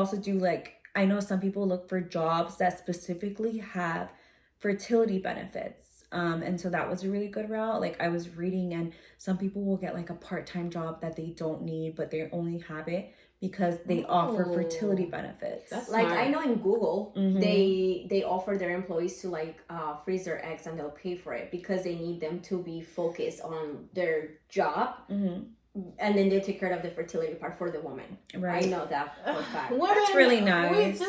Also do like, I know some people look for jobs that specifically have fertility benefits. And so that was a really good route. Like I was reading, and some people will get like a part-time job that they don't need, but they only have it because they offer fertility benefits. That's like smart. I know in Google, Mhm. they offer their employees to like freeze their eggs, and they'll pay for it because they need them to be focused on their job. Mhm. And then they'll take care of the fertility part for the woman. Right. I know that for a fact. That's really nice.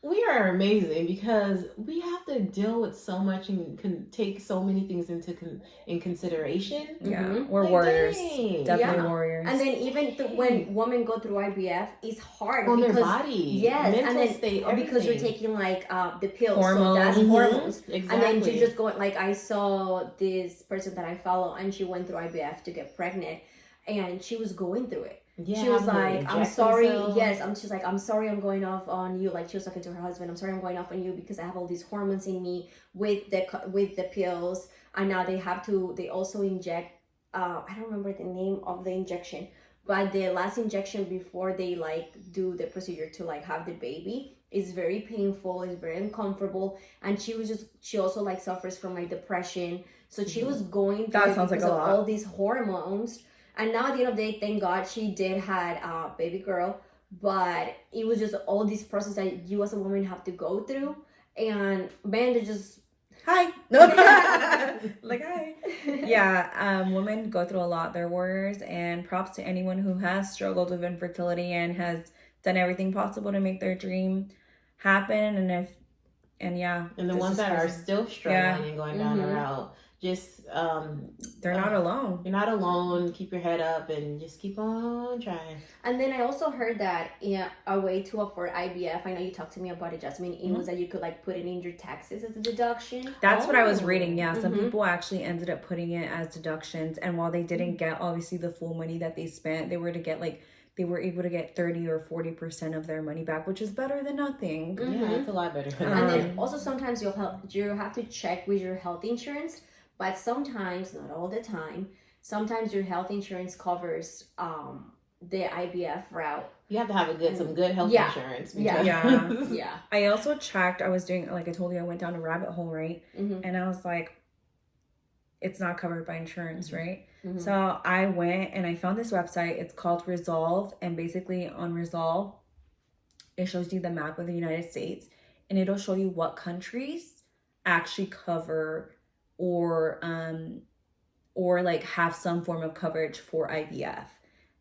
We are amazing because we have to deal with so much and can take so many things in consideration. Yeah, we're warriors. Dang. Definitely warriors. And then even when women go through IVF, it's hard on because their body, yes, mental and then state, because you're everything. taking like the pills, Hormones. so that's hormones. Exactly. And then you just go like I saw this person that I follow, and she went through IVF to get pregnant, and she was going through it. Yeah, she was like, I'm sorry. themselves. Yes, she's like, I'm sorry I'm going off on you. Like she was talking to her husband, I'm sorry I'm going off on you because I have all these hormones in me with the pills. And now they also inject, I don't remember the name of the injection, but the last injection before they like do the procedure to like have the baby is very painful, it's very uncomfortable. And she also like suffers from like depression. So she was going through That it sounds like because a of lot. all these hormones. And now at the end of the day, thank God she did had a baby girl, but it was just all this process that you as a woman have to go through. And man, they just hi. Like hi. Yeah, women go through a lot. They're warriors, and props to anyone who has struggled with infertility and has done everything possible to make their dream happen. And the ones that are still struggling and going down the route, just they're not alone. You're not alone. Keep your head up and just keep on trying. And then I also heard that a way to afford IVF, I know you talked to me about it, Jasmine, it was that you could like put it in your taxes as a deduction. That's what I was reading. Yeah, some people actually ended up putting it as deductions, and while they didn't get obviously the full money that they spent, they were able to get 30 or 40% of their money back, which is better than nothing. Yeah, it's a lot better. And then also sometimes you have to check with your health insurance, but sometimes, not all the time, sometimes your health insurance covers the IVF route. You have to have some good health insurance. Yeah. I also checked. I was doing, like I told you, I went down a rabbit hole, right? And I was like, it's not covered by insurance, right? So I went and I found this website. It's called Resolve, and basically on Resolve, it shows you the map of the United States, and it'll show you what countries actually cover or like have some form of coverage for IVF.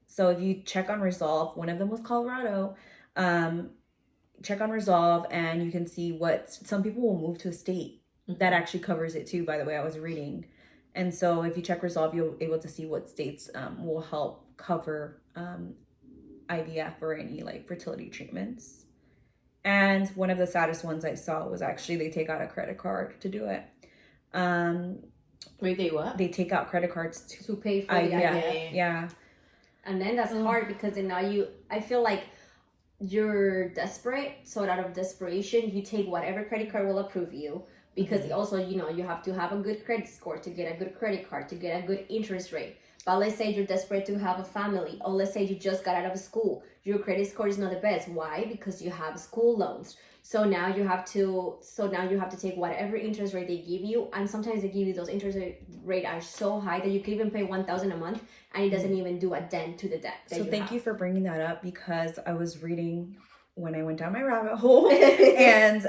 So if you check on Resolve, one of them was Colorado. Check on Resolve, and you can see what some people will move to a state that actually covers it too. By the way, I was reading. And so if you check Resolve, you'll be able to see what states will help cover IVF or any like fertility treatments. And one of the saddest ones I saw was actually they take out a credit card to do it. Wait, they what? They take out credit cards to pay for the IVF. Yeah. And then that's hard because then now I feel like you're desperate. So out of desperation, you take whatever credit card will approve you. Because also, you have to have a good credit score to get a good credit card, to get a good interest rate. But let's say you're desperate to have a family, or let's say you just got out of school. Your credit score is not the best. Why? Because you have school loans. So now you have to take whatever interest rate they give you, and sometimes they give you those interest rate are so high that you can even pay $1,000 a month, and it doesn't even do a dent to the debt. So thank you for bringing that up, because I was reading when I went down my rabbit hole, and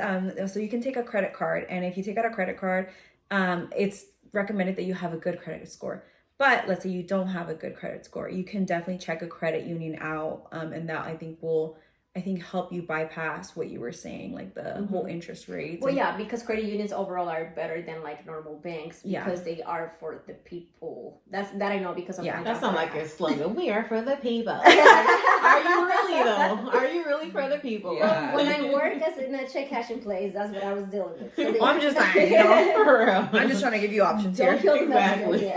so you can take a credit card, and if you take out a credit card, it's recommended that you have a good credit score. But let's say you don't have a good credit score, you can definitely check a credit union out, and that I think will help you bypass what you were saying, like the whole interest rates. Well, yeah, because credit unions overall are better than like normal banks because they are for the people. That I know because of my that sounds like a slogan. We are for the people. Are you really though? Are you really for the people? Yeah. When I work as in a check cashing place, that's what I was dealing with. So I'm just saying, for real. I'm just trying to give you options here. Exactly.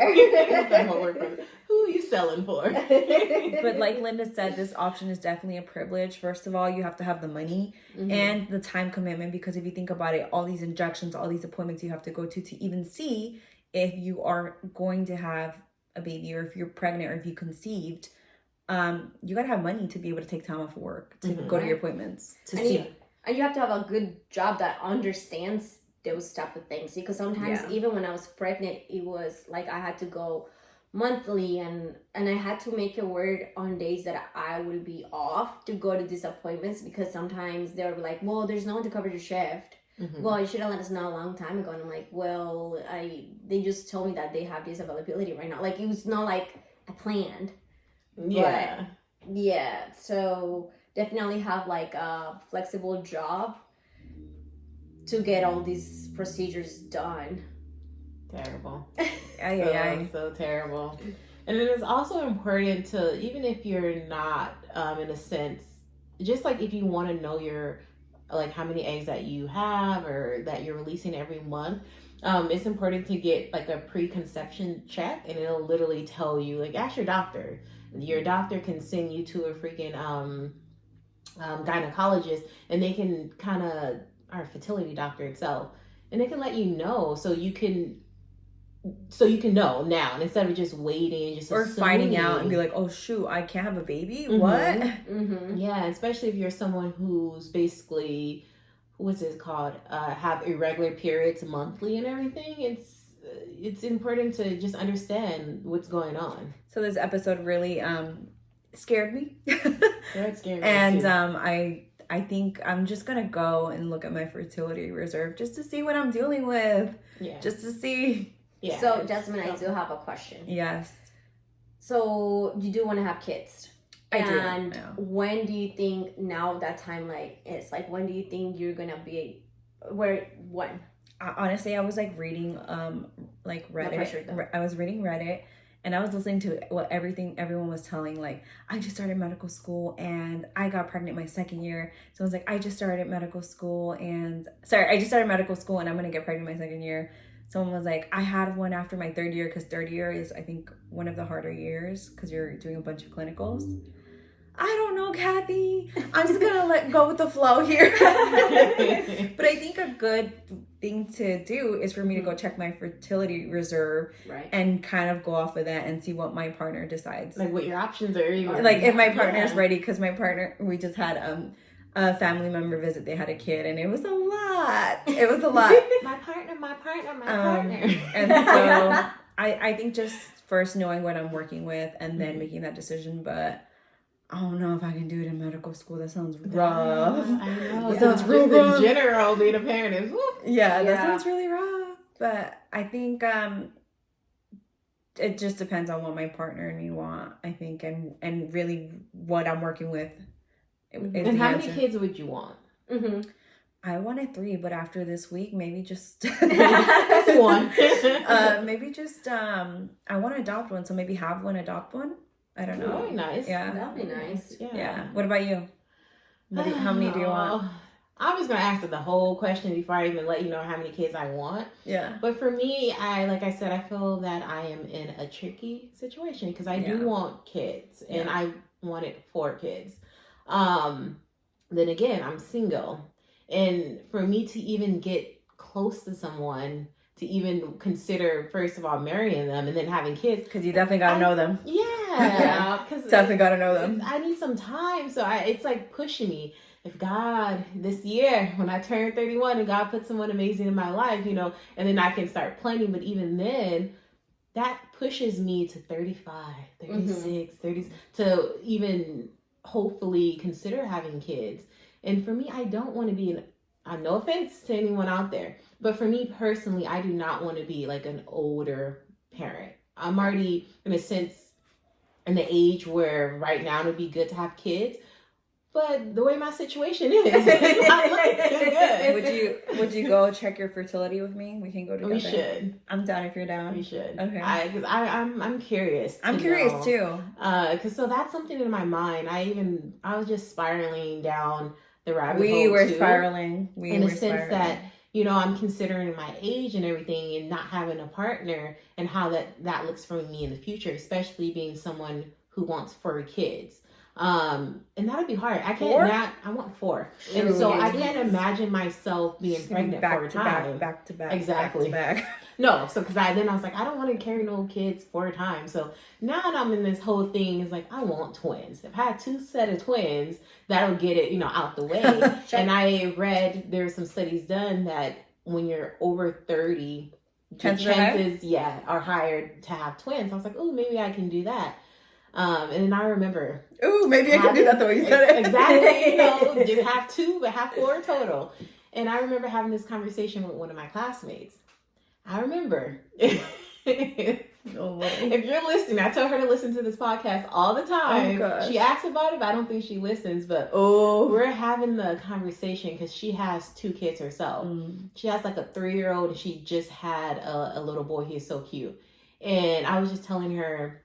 Who are you selling for? But like Linda said, this option is definitely a privilege. First of all, you have to have the money and the time commitment, because if you think about it, all these injections, all these appointments you have to go to even see if you are going to have a baby, or if you're pregnant, or if you conceived, you gotta have money to be able to take time off of work to Mhm. go to your appointments to And see. And you have to have a good job that understands those type of things, because sometimes even when I was pregnant, it was like I had to go monthly, and I had to make it work on days that I would be off to go to these appointments, because sometimes they're like, well, there's no one to cover your shift. Mhm. Well, you should have let us know a long time ago. And I'm like, well, they just told me that they have this availability right now. Like, it was not like I planned. Yeah. But yeah, so definitely have like a flexible job to get all these procedures done. Terrible. So terrible. And it is also important to, even if you're not, in a sense, just like if you want to know your, like how many eggs that you have or that you're releasing every month, it's important to get like a preconception check, and it'll literally tell you, like, ask your doctor. Your doctor can send you to a freaking gynecologist, and they can kind of, our fertility doctor itself, and they can let you know, so you can know now, and instead of just waiting, just or assuming. finding out and be like, oh shoot, I can't have a baby. Mhm. What? Mm-hmm. Yeah, especially if you're someone who's basically, what's it called, have irregular periods monthly and everything. It's important to just understand what's going on. So this episode really scared me. That scared me And too. I think I'm just gonna go and look at my fertility reserve just to see what I'm dealing with. Yeah. Just to see. Yeah. So Jasmine, I do have a question. Yes. So you do want to have kids. I do. And Yeah. when do you think now that time like is? Like, when do you think you're gonna be when? Honestly, I was like reading like Reddit. No pressure, though. I was reading Reddit, and I was listening to what everyone was telling. Like, I just started medical school and I got pregnant my second year. So I was like, I just started medical school and I'm gonna get pregnant my second year. Someone was like, I had one after my third year, because third year is, I think, one of the harder years because you're doing a bunch of clinicals. I don't know, Kathy. I'm just gonna go with the flow here. But I think a good thing to do is for me to go check my fertility reserve, right, and kind of go off of that and see what my partner decides. Like what your options are. Like if my partner's ready, because my partner, we just had a family member visit. They had a kid, and it was a lot. My partner. And so I think just first knowing what I'm working with and then making that decision. But I don't know if I can do it in medical school. That sounds rough. I know. That sounds real rough. In general, being a parent is yeah, that sounds really rough. But I think it just depends on what my partner and me want, I think, and really what I'm working with. And how many kids would you want? Mm-hmm. I wanted 3, but after this week, maybe just That's one. Maybe just I want to adopt one, so maybe have one, adopt one. I don't know. Very nice. Yeah, that'd be nice. Yeah. What about you? How many do you want? I was gonna answer the whole question before I even let you know how many kids I want. Yeah. But for me, like I said, I feel that I am in a tricky situation because I do want kids, and I wanted 4 kids. Then again, I'm single. And for me to even get close to someone, to even consider, first of all, marrying them and then having kids. Because you definitely got to know them. Yeah. Definitely got to know them. I need some time. So it's like pushing me. If God, this year, when I turn 31 and God put someone amazing in my life, and then I can start planning. But even then, that pushes me to 35, 36, 30, to even hopefully consider having kids. And for me, I don't want to be no offense to anyone out there, but for me personally, I do not want to be like an older parent. I'm already, in a sense, in the age where right now it would be good to have kids. But the way my situation is, I'm looking good. Would you go check your fertility with me? We can go together. We should. I'm down if you're down. We should. Okay. Because I'm curious. I'm curious too. Because so that's something in my mind. I was just spiraling down the rabbit hole. We were spiraling. In a sense that I'm considering my age and everything, and not having a partner, and how that looks for me in the future, especially being someone who wants 4 kids. And that'd be hard. I Four? can't. I want 4, and so I can't imagine myself being pregnant back 4 to times. back to back. Exactly. Back to back. No, so because I was like, I don't want to carry no kids 4 times. So now that I'm in this whole thing, it's like I want twins. If I had 2 set of twins, that'll get it, out the way. Sure. And I read there's some studies done that when you're over 30, the chances are higher to have twins. I was like, oh, maybe I can do that. And then I remember, ooh, maybe I can do that the way you said it. Exactly, just have 2, but have 4 total. And I remember having this conversation with one of my classmates. I remember, if you're listening, I tell her to listen to this podcast all the time. Oh, she asks about it, but I don't think she listens. But we're having the conversation because she has 2 kids herself. She has like a 3-year-old, and she just had a little boy. He's so cute. And I was just telling her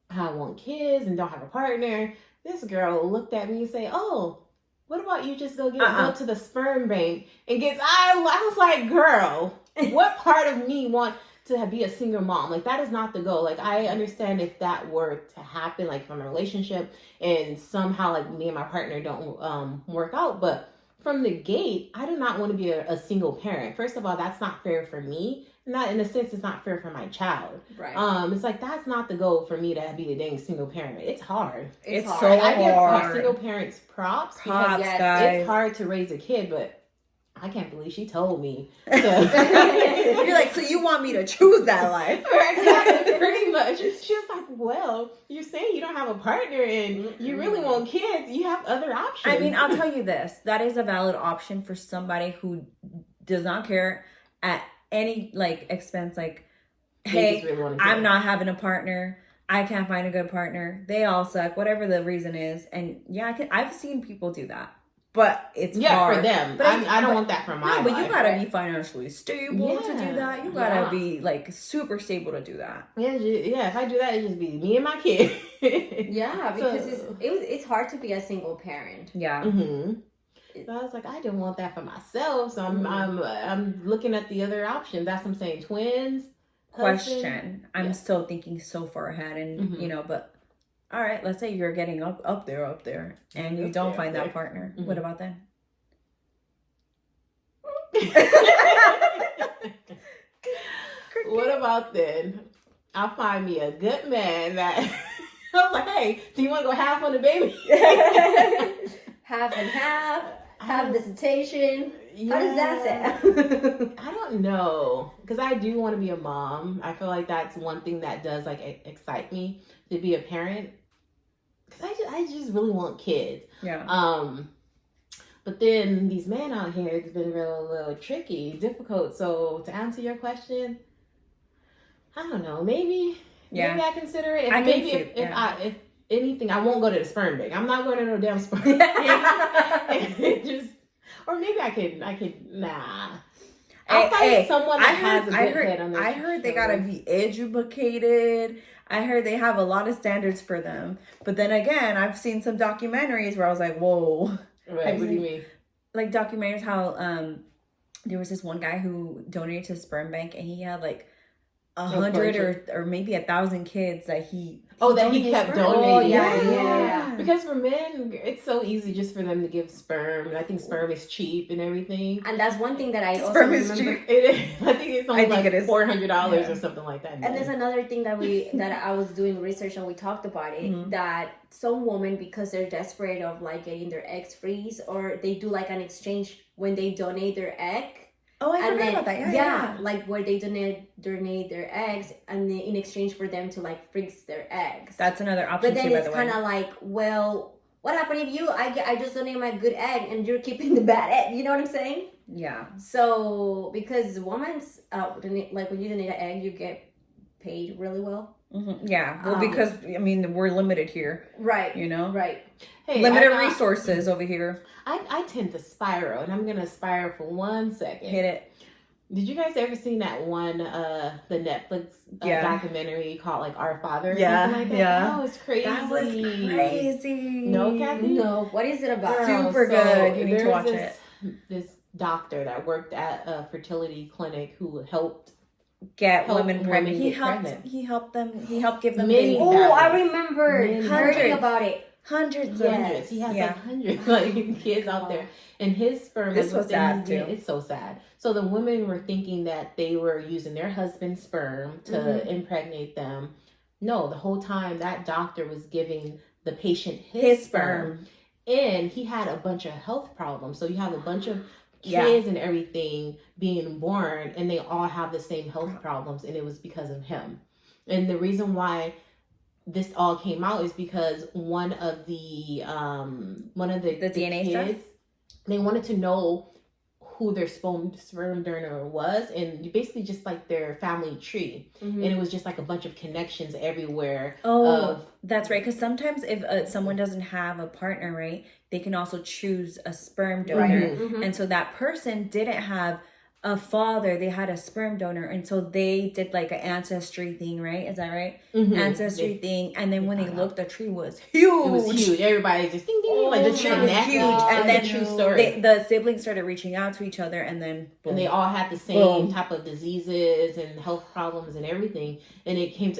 how I want kids and don't have a partner. This girl looked at me and say, "Oh, what about you just go to the sperm bank and get?" I was like, "Girl, what part of me want to be a single mom? Like, that is not the goal. Like, I understand if that were to happen, like from a relationship, and somehow like me and my partner don't work out, but from the gate, I do not want to be a single parent. First of all, that's not fair for me. Not in a sense, it's not fair for my child. Right. It's like that's not the goal for me to be a dang single parent. It's hard. It's hard. so I give hard. single parents props Props, because guys. it's hard to raise a kid, but I can't believe she told me. You're like, so you want me to choose that life? Exactly, pretty much. She was like, well, you're saying you don't have a partner and you really want kids. You have other options. I mean, I'll tell you this. That is a valid option for somebody who does not care at any like expense. Like, hey, really I'm not having a partner. I can't find a good partner. They all suck. Whatever the reason is. And yeah, I've seen people do that. But it's hard. For them. But I don't want that for my life. But you gotta be financially stable to do that. You gotta be like super stable to do that. Yeah. If I do that, it just be me and my kid. Yeah, because it's hard to be a single parent. Yeah. Mm-hmm. So I was like, I didn't want that for myself. So I'm looking at the other option. That's what I'm saying. Twins. Question. Husband. I'm still thinking so far ahead, and but. All right, let's say you're getting up there, and you don't find that partner. What about then? What about then? I'll find me a good man that I was like, hey, do you want to go half on the baby? Half and half. Have visitation. Yeah. How does that sound? I don't know, because I do want to be a mom. I feel like that's one thing that does like excite me to be a parent. Because I just really want kids. Yeah. But then these men out here, it's been a little tricky, difficult. So to answer your question, I don't know. Maybe I consider it. If anything, I won't go to the sperm bank. I'm not going to no damn sperm bank. Or maybe I could. Nah. I'll find someone that has a good head on their I heard they gotta be educated. I heard they have a lot of standards for them. But then again, I've seen some documentaries where I was like, whoa. Right, what do you mean? Like documentaries how there was this one guy who donated to the sperm bank, and he had like 100 or maybe 1,000 kids that he kept donating. Oh, yeah. Because for men, it's so easy just for them to give sperm. And I think sperm is cheap and everything. And that's one thing that I also sperm remember. Is cheap. It is. I think it's only like $400 or something like that. And there's another thing that I was doing research and we talked about it, that some women, because they're desperate of like getting their eggs freeze, or they do like an exchange when they donate their egg. Oh, I forgot about that. Yeah. Like where they donate their eggs, and then in exchange for them to like freeze their eggs. That's another option. But then it's kind of like, well, what happened if I just donate my good egg and you're keeping the bad egg? You know what I'm saying? Yeah. So because women's like when you donate an egg, you get paid really well. Mm-hmm. Yeah. Well, because I mean we're limited here, right? You know, right. Hey, limited resources over here. I tend to spiral, and I'm gonna spiral for 1 second. Hit it. Did you guys ever seen that one, the Netflix documentary called like Our Father? Or something like that? Yeah. Oh, it's crazy. That was crazy. No, Kathy? No. What is it about? Super good. You need to watch it. This doctor that worked at a fertility clinic who helped get women pregnant. He helped give them many. Oh, I remember hearing about it. Hundreds Yes. Hundreds. He has Yeah. like hundreds like kids out there. And his sperm This is was within sad, his too. It's so sad. So the women were thinking that they were using their husband's sperm to impregnate them. No, the whole time that doctor was giving the patient his sperm. And he had a bunch of health problems. So you have a bunch of kids and everything being born, and they all have the same health problems, and it was because of him. And the reason why this all came out is because one of the DNA kids, stuff? they wanted to know who their sperm donor was, and basically just like their family tree. And it was just like a bunch of connections everywhere. That's right, because sometimes if someone doesn't have a partner, right, they can also choose a sperm donor. And so that person didn't have a father, they had a sperm donor, and so they did like an ancestry thing, right? Is that right? Ancestry thing, and then when they looked, the tree was huge. It was huge. Everybody just ding ding, like the tree was huge, and then true story. the siblings started reaching out to each other, and then boom. And they all had the same type of diseases and health problems and everything. And it came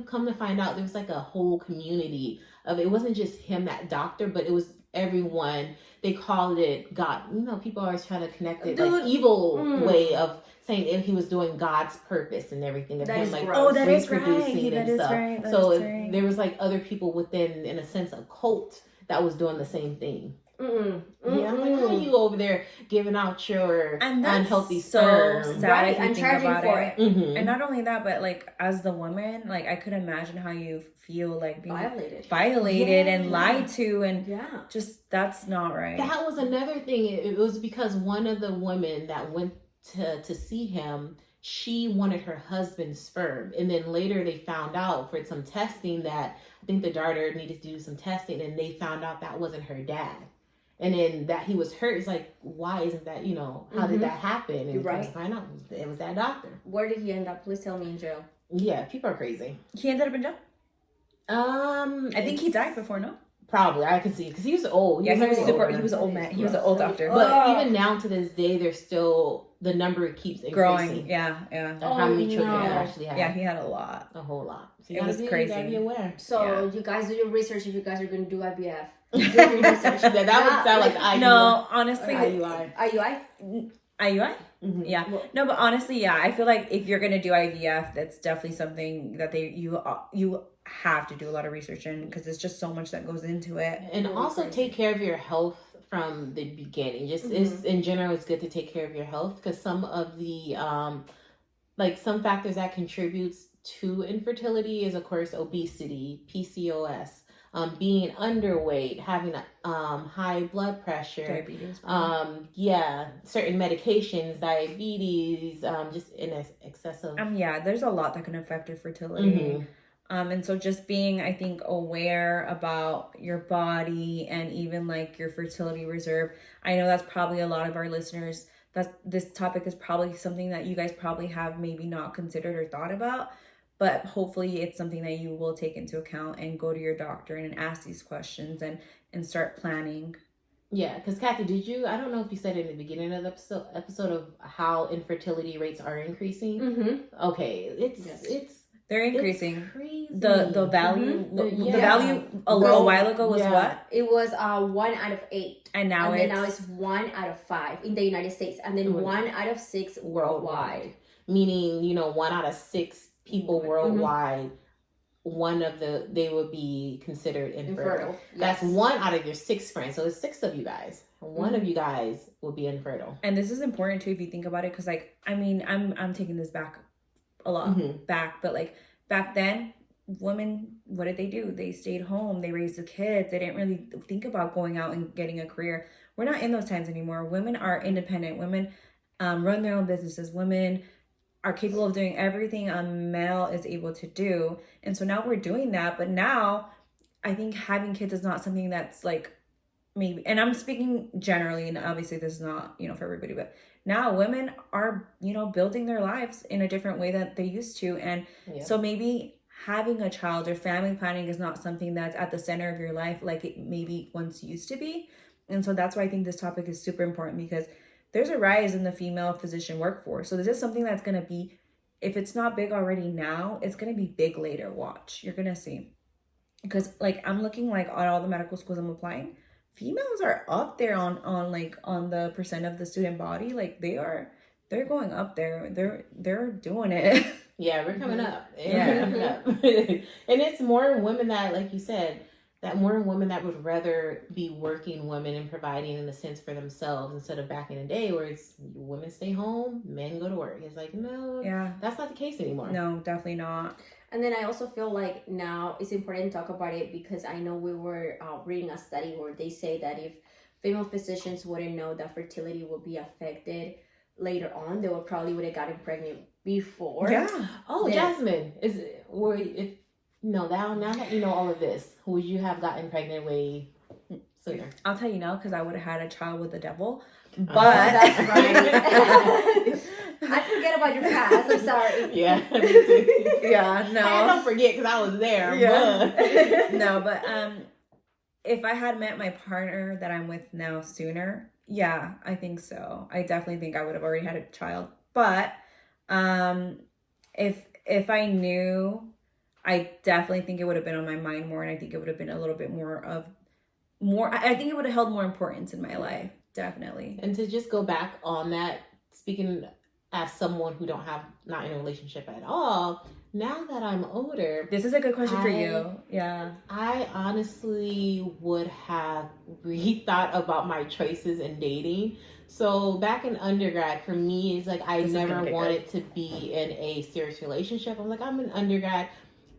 come to find out there was like a whole community of it. Wasn't just him, that doctor, but it was everyone. They called it God. You know, people always try to connect it like evil way of saying if he was doing God's purpose and everything. Of That him is like gross. that is right. reproducing That and is stuff. right. That So is right. there was like other people within, in a sense, a cult that was doing the same thing. Yeah, I'm like, how are you over there giving out your unhealthy sperm? Sad Right, if you and think charging about for it. And not only that, but like as the woman, like I could imagine how you feel like being violated and lied to, and just that's not right. That was another thing. It was because one of the women that went to see him, she wanted her husband's sperm, and then later they found out for some testing that I think the daughter needed to do some testing, and they found out that wasn't her dad. And then that he was hurt. It's like, why isn't that, how did that happen? And right. to find out it was that doctor. Where did he end up? Please tell me. In jail. Yeah, people are crazy. He ended up in jail? I think he died before, no? Probably, I can see, because he was old. He was an old man. He was an old doctor. But even now to this day, there's still, the number keeps increasing. Growing, yeah. How many children he actually had. Yeah, he had a lot. A whole lot. So it was crazy. You gotta be aware. So you guys do your research if you guys are going to do IVF. That would sound like the IUI. No, honestly. IUI. IUI? Yeah. No, but honestly, yeah. I feel like if you're going to do IVF, that's definitely something that you have to do a lot of research in, because there's just so much that goes into it. And also take care of your health from the beginning. Just it's, in general, it's good to take care of your health, because some of the some factors that contributes to infertility is, of course, obesity, PCOS, being underweight, having high blood pressure, diabetes, certain medications, diabetes, just in excessive. There's a lot that can affect your fertility. And so just being, I think, aware about your body and even like your fertility reserve. I know that's probably a lot of our listeners, this topic is probably something that you guys probably have maybe not considered or thought about, but hopefully it's something that you will take into account and go to your doctor and ask these questions and start planning. Yeah, because Kathy, I don't know if you said it in the beginning of the episode of how infertility rates are increasing. Okay, they're increasing. It's crazy. The value the value a while ago was what? It was 1 out of 8. And now it's 1 out of 5 in the United States, and then 1 out of 6 worldwide. Meaning, 1 out of 6 people worldwide, they would be considered infertile. Yes. That's 1 out of your 6 friends. So it's 6 of you guys. One of you guys will be infertile. And this is important too if you think about it, because I'm taking this back a lot back, but like back then, women, what did they do? They stayed home, they raised the kids, they didn't really think about going out and getting a career. We're not in those times anymore. Women are independent. Women run their own businesses. Women are capable of doing everything a male is able to do. And so now we're doing that, but now I think having kids is not something that's like maybe, and I'm speaking generally, and obviously this is not, for everybody, but now women are, building their lives in a different way that they used to. And so maybe having a child or family planning is not something that's at the center of your life like it maybe once used to be. And so that's why I think this topic is super important, because there's a rise in the female physician workforce. So this is something that's going to be, if it's not big already now, it's going to be big later. Watch. You're going to see. because like I'm looking like at all the medical schools I'm applying, females are up there on like on the percent of the student body. Like they're going up there. They're doing it. Yeah, we're coming up. Yeah. We're coming up. And it's more women that, like you said, that more women that would rather be working women and providing in a sense for themselves instead of back in the day where it's women stay home, men go to work. It's like, no, Yeah. that's not the case anymore. No, definitely not. And then I also feel like now it's important to talk about it because I know we were reading a study where they say that if female physicians wouldn't know that fertility will be affected later on, they would have gotten pregnant before. Yeah. Oh, Jasmine, now that you know all of this, would you have gotten pregnant way sooner? I'll tell you now because I would have had a child with the devil. But that's right. I forget about your past. I'm sorry. Yeah, me too. Yeah, no. I don't forget because I was there. Yeah. But. No, but if I had met my partner that I'm with now sooner, yeah, I think so. I definitely think I would have already had a child. But if I knew, I definitely think it would have been on my mind more, and I think it would have been a little bit more. I think it would have held more importance in my life, definitely. And to just go back on that, speaking as someone who not in a relationship at all, now that I'm older, this is a good question for you. Yeah, I honestly would have rethought about my choices in dating. So back in undergrad, for me, it's like I never wanted to be in a serious relationship. I'm like, I'm an undergrad.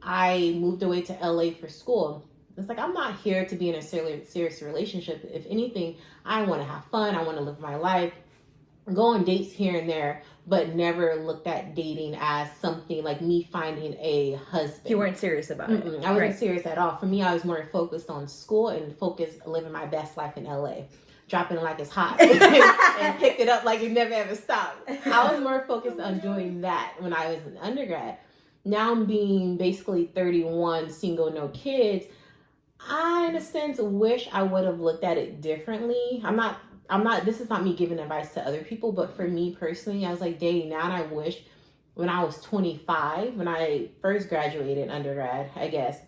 I moved away to LA for school. It's like, I'm not here to be in a serious relationship. If anything, I want to have fun. I want to live my life, go on dates here and there, but never looked at dating as something like me finding a husband. You weren't serious about it. I wasn't serious at all. For me, I was more focused on school and focused living my best life in LA. Dropping it like it's hot and picked it up like it never ever stopped. I was more focused on doing that when I was an undergrad. Now I'm being basically 31, single, no kids. I, in a sense, wish I would have looked at it differently. I'm not, this is not me giving advice to other people, but for me personally, I was like, dang, now I wish when I was 25, when I first graduated undergrad, I guess,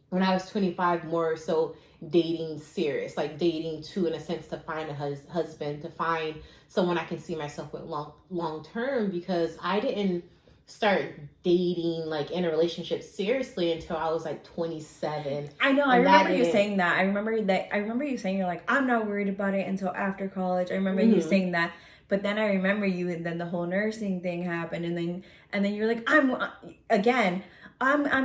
when I was 25, more so dating serious, like dating to, in a sense, to find a husband, to find someone I can see myself with long term, because I didn't start dating like in a relationship seriously until I was like 27. I know. I remember you saying that. I remember you saying you're like, I'm not worried about it until after college. I remember you saying that. But then I remember you, and then the whole nursing thing happened, and then you're like, I'm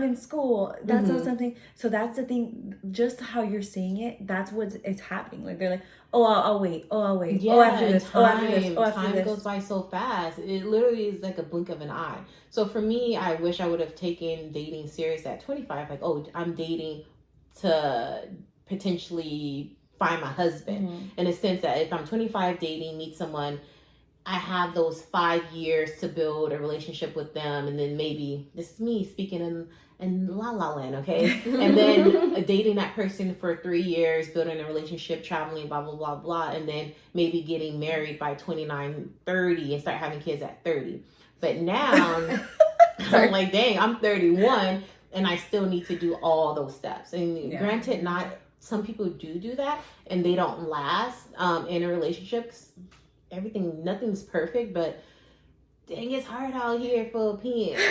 in school. That's not something. So that's the thing. Just how you're saying it, that's it's happening. Like they're like, I'll wait. Yeah, After this. After this. Time goes by so fast. It literally is like a blink of an eye. So for me, I wish I would have taken dating serious at 25. Like, I'm dating to potentially find my husband. In a sense that if I'm 25 dating, meet someone, I have those 5 years to build a relationship with them, and then maybe, this is me speaking in la la land, okay? And then dating that person for 3 years, building a relationship, traveling, blah, blah, blah, blah, and then maybe getting married by 29, 30, and start having kids at 30. But now, I'm like, dang, I'm 31, and I still need to do all those steps. And granted, some people do that, and they don't last in a relationship. Nothing's perfect, but dang, it's hard out here for opinions.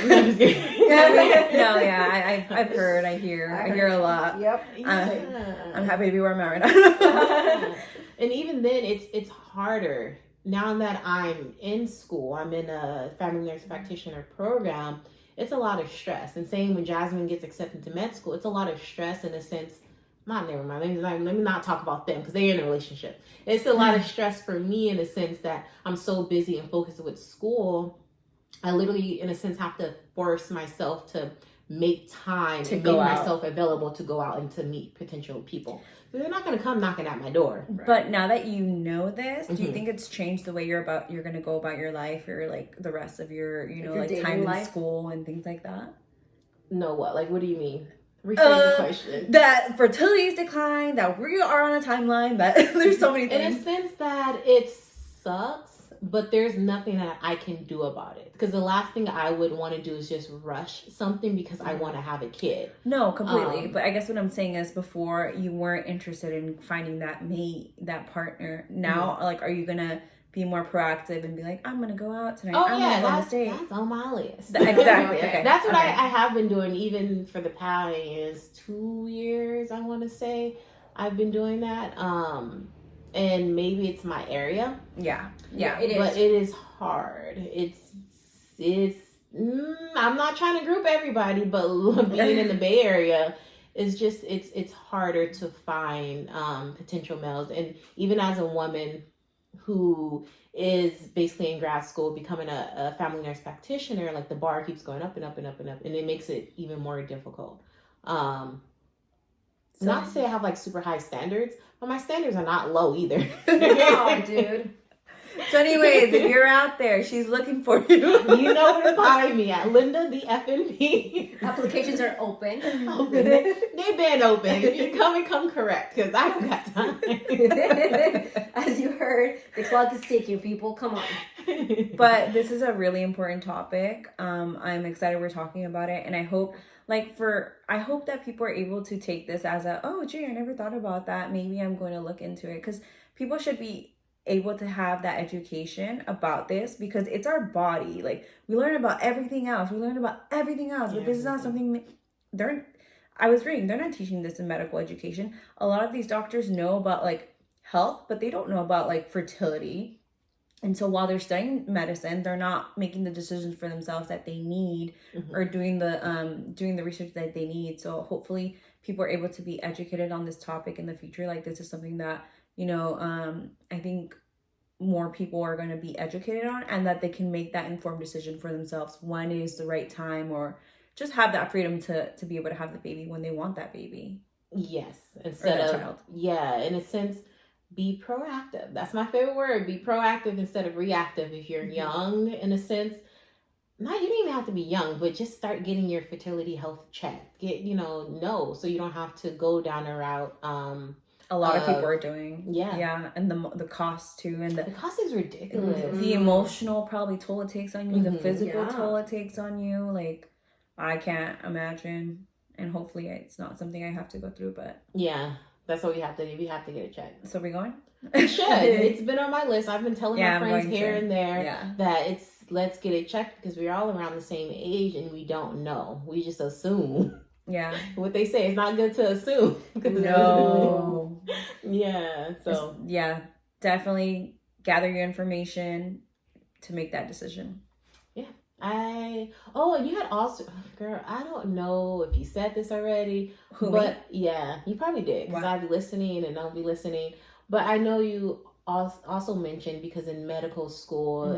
I've heard, I hear a lot. Yep. I'm happy to be where I'm at right now. And even then, it's harder. Now that I'm in school, I'm in a family nurse practitioner program, it's a lot of stress. And same when Jasmine gets accepted to med school, it's a lot of stress in a sense. Never mind. Let me not talk about them because they're in a relationship. It's a lot of stress for me in the sense that I'm so busy and focused with school. I literally, in a sense, have to force myself to make time to make myself available to go out and to meet potential people. They're not going to come knocking at my door. Right. But now that you know this, do you think it's changed the way you're going to go about your life, or like the rest of your, like time in school and things like that? No, what? Like, what do you mean? Rephrase the question. That fertility's declined, that we are on a timeline, that there's so many things. In a sense that it sucks but there's nothing that I can do about it. Because the last thing I would want to do is just rush something because I want to have a kid. No, completely. But I guess what I'm saying is, before you weren't interested in finding that mate, that partner. Now, like, are you gonna be more proactive and be like, I'm gonna go out tonight? Oh I'm yeah, gonna go on this date. that's on my list. Exactly. Okay. That's what I have been doing even for the past 2 years. I want to say I've been doing that. And maybe it's my area. Yeah, it is. But it is hard. I'm not trying to group everybody, but being in the Bay Area is just it's harder to find potential males. And even as a woman who is basically in grad school becoming a family nurse practitioner, like the bar keeps going up and up and up and up, and it makes it even more difficult. Not to say I have like super high standards, but my standards are not low either. No, dude. So anyways, if you're out there, she's looking for you. You know where to find me at Linda the FNP. Applications are open. They've been open. If you come correct, because I don't got time. As you heard, the clock is ticking, people. Come on. But this is a really important topic. I'm excited we're talking about it, and I hope that people are able to take this as oh gee, I never thought about that. Maybe I'm going to look into it, because people should be able to have that education about this, because it's our body. Like, we learn about everything else. But this is not something I was reading, they're not teaching this in medical education. A lot of these doctors know about like health, but they don't know about like fertility. And so while they're studying medicine, they're not making the decisions for themselves that they need, or doing the research that they need. So hopefully people are able to be educated on this topic in the future. Like, this is something that, I think more people are going to be educated on, and that they can make that informed decision for themselves when is the right time, or just have that freedom to be able to have the baby when they want that baby. Yes. Instead of child. Yeah, in a sense, be proactive. That's my favorite word. Be proactive instead of reactive. If you're young, in a sense, you don't even have to be young, but just start getting your fertility health checked. So you don't have to go down a route. A lot of people are doing. Yeah. And the cost too, and the cost is ridiculous. The emotional probably toll it takes on you, the physical toll it takes on you. Like, I can't imagine, and hopefully it's not something I have to go through. But yeah, that's what we have to do. We have to get it checked. So we going? We should. It's been on my list. I've been telling my friends here and there that let's get it checked, because we're all around the same age and we don't know. We just assume. Yeah. What they say, it's not good to assume. No. Yeah. So definitely gather your information to make that decision. Yeah. And you had also, girl, I don't know if you said this already, yeah, you probably did, because I'd be listening and don't be listening. But I know you also mentioned, because in medical school,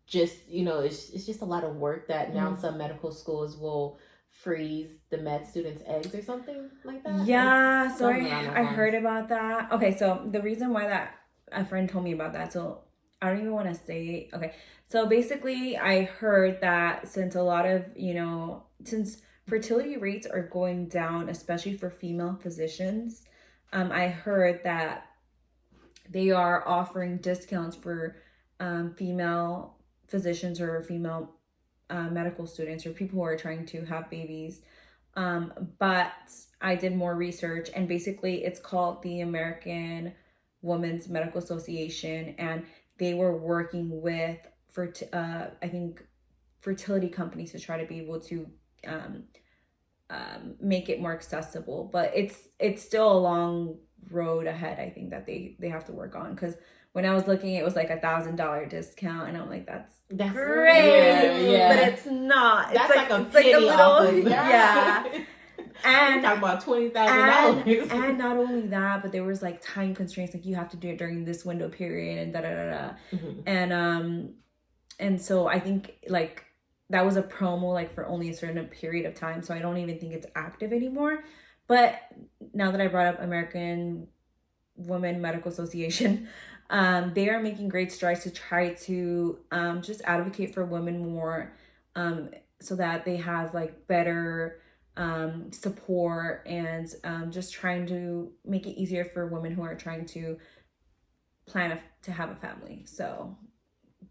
it's just a lot of work that now some medical schools will freeze the med students' eggs or something like that. Yeah, so I heard about that. Okay, so the reason why that a friend told me about that, so I don't even want to say. Okay, so basically I heard that since since fertility rates are going down, especially for female physicians, I heard that they are offering discounts for female physicians or female medical students, or people who are trying to have babies. But I did more research, and basically it's called the American Women's Medical Association, and they were working with I think fertility companies to try to be able to make it more accessible. But it's still a long road ahead, I think, that they have to work on, because when I was looking, it was like $1,000 discount, and I'm like, that's great, yeah. But it's not. That's it's like a little, yeah. And talk about $20,000. And not only that, but there was like time constraints, like you have to do it during this window period, and da da da da. And so I think like that was a promo like for only a certain period of time. So I don't even think it's active anymore. But now that I brought up American Women Medical Association, they are making great strides to try to just advocate for women more, so that they have like better support, and just trying to make it easier for women who are trying to plan to have a family. So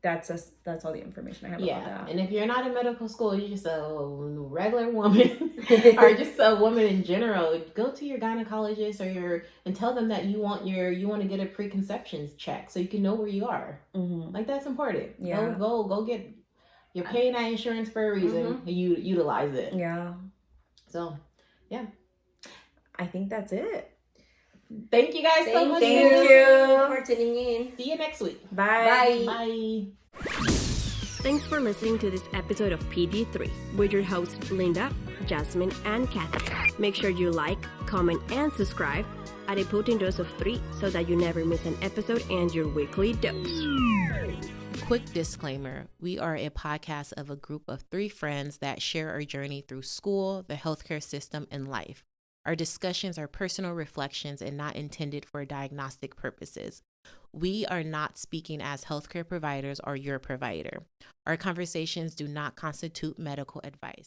that's all the information I have about that. And if you're not in medical school, you're just a regular woman or just a woman in general, go to your gynecologist and tell them that you want to get a preconceptions check so you can know where you are. Like, that's important. Yeah. Go get, you're paying that insurance for a reason. You utilize it. Yeah. So, yeah. I think that's it. Thank you guys so much. Thank you for tuning in. See you next week. Bye. Bye. Thanks for listening to this episode of PG3 with your hosts Linda, Jasmine, and Kathy. Make sure you like, comment, and subscribe at a potent dose of 3 so that you never miss an episode and your weekly dose. Quick disclaimer, we are a podcast of a group of 3 friends that share our journey through school, the healthcare system, and life. Our discussions are personal reflections and not intended for diagnostic purposes. We are not speaking as healthcare providers or your provider. Our conversations do not constitute medical advice.